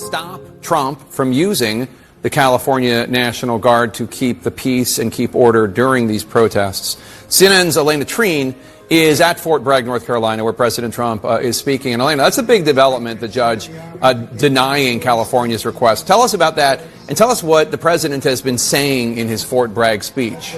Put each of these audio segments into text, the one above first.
stop Trump from using the California National Guard to keep the peace and keep order during these protests. CNN's Elena Treen is at Fort Bragg, North Carolina, where President Trump is speaking. And Elena, that's a big development, the judge denying California's request. Tell us about that, and tell us what the president has been saying in his Fort Bragg speech.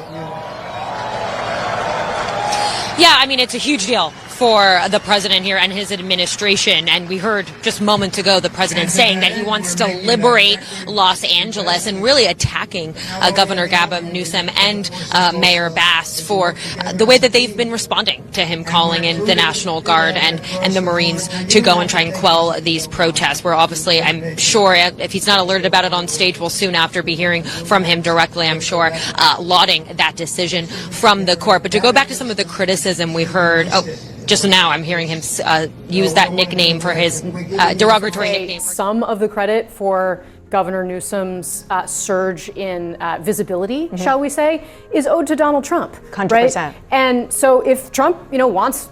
Yeah, I mean, it's a huge deal for the president here and his administration. And we heard just moments ago the president saying that he wants to liberate Los Angeles and really attacking Governor Gavin Newsom and Mayor Bass for the way that they've been responding to him calling in the National Guard and the Marines to go and try and quell these protests. Where obviously, I'm sure if he's not alerted about it on stage, we'll soon after be hearing from him directly, I'm sure, lauding that decision from the court. But to go back to some of the criticism we heard, just now I'm hearing him use that nickname for his derogatory nickname. Some of the credit for Governor Newsom's surge in visibility, shall we say, is owed to Donald Trump. 100%. Right? And so if Trump, wants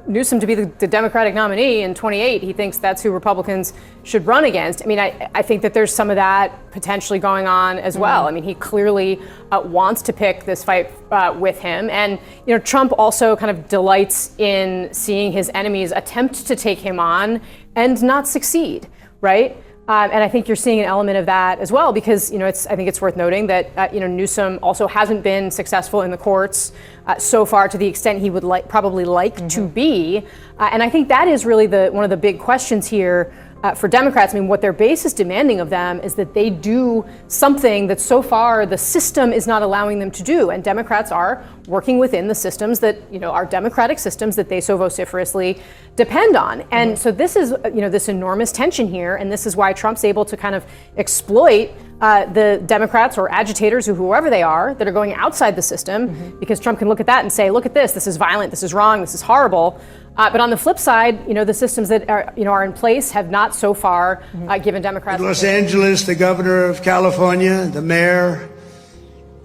Newsom to be the Democratic nominee in 28, he thinks that's who Republicans should run against. I mean, I think that there's some of that potentially going on as well. I mean, he clearly wants to pick this fight with him. And, Trump also kind of delights in seeing his enemies attempt to take him on and not succeed, right? And I think you're seeing an element of that as well, because I think it's worth noting that Newsom also hasn't been successful in the courts so far to the extent he would probably like to be, and I think that is really one of the big questions here for Democrats. I mean, what their base is demanding of them is that they do something that so far the system is not allowing them to do, and Democrats are working within the systems that are democratic systems that they so vociferously depend on. And so this is this enormous tension here, and this is why Trump's able to kind of exploit the Democrats or agitators or whoever they are that are going outside the system, because Trump can look at that and say, look at this is violent, this is wrong, this is horrible. But on the flip side, the systems that are in place have not so far given Democrats. In Los Angeles, the governor of California, the mayor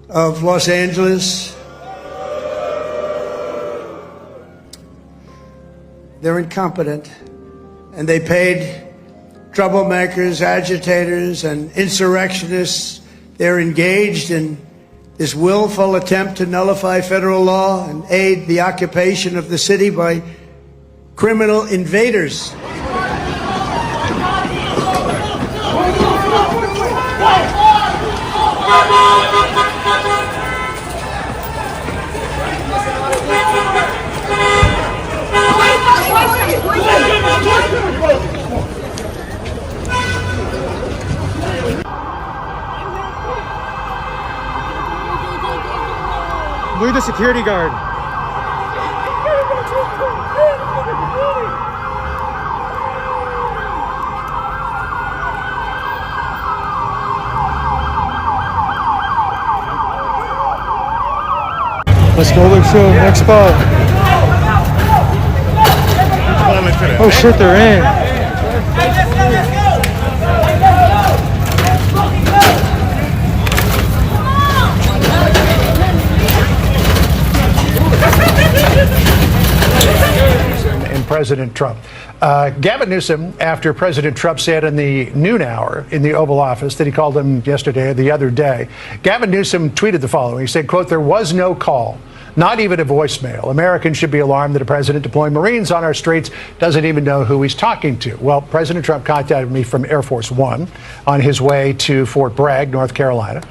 of Los Angeles, they're incompetent, and they paid troublemakers, agitators, and insurrectionists. They're engaged in this willful attempt to nullify federal law and aid the occupation of the city by criminal invaders. We're the security guard. Let's go, let's show next spot. Oh shit, they're in. President Trump. Gavin Newsom, after President Trump said in the noon hour in the Oval Office that he called him yesterday or the other day, Gavin Newsom tweeted the following. He said, quote, "There was no call, not even a voicemail. Americans should be alarmed that a president deploying Marines on our streets doesn't even know who he's talking to." Well, President Trump contacted me from Air Force One on his way to Fort Bragg, North Carolina,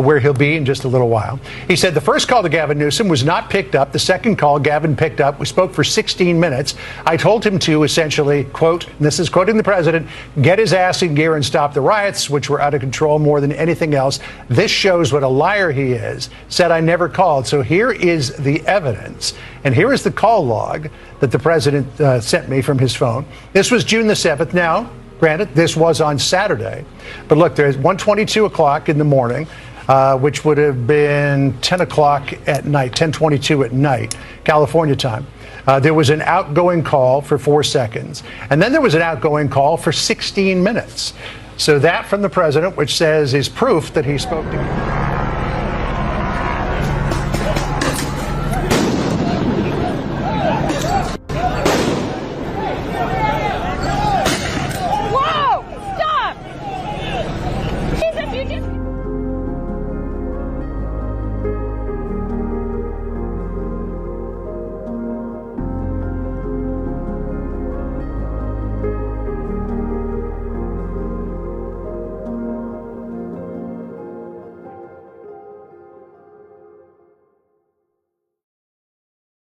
where he'll be in just a little while. He said the first call to Gavin Newsom was not picked up. The second call Gavin picked up. We spoke for 16 minutes. I told him to essentially, quote, and this is quoting the president, "get his ass in gear and stop the riots, which were out of control more than anything else. This shows what a liar he is. Said I never called." So here is the evidence. And here is the call log that the president sent me from his phone. This was June the 7th. Now, granted, this was on Saturday. But look, there's 1:22 o'clock in the morning. Which would have been 10 o'clock at night, 10:22 at night, California time. There was an outgoing call for 4 seconds. And then there was an outgoing call for 16 minutes. So that from the president, which says is proof that he spoke to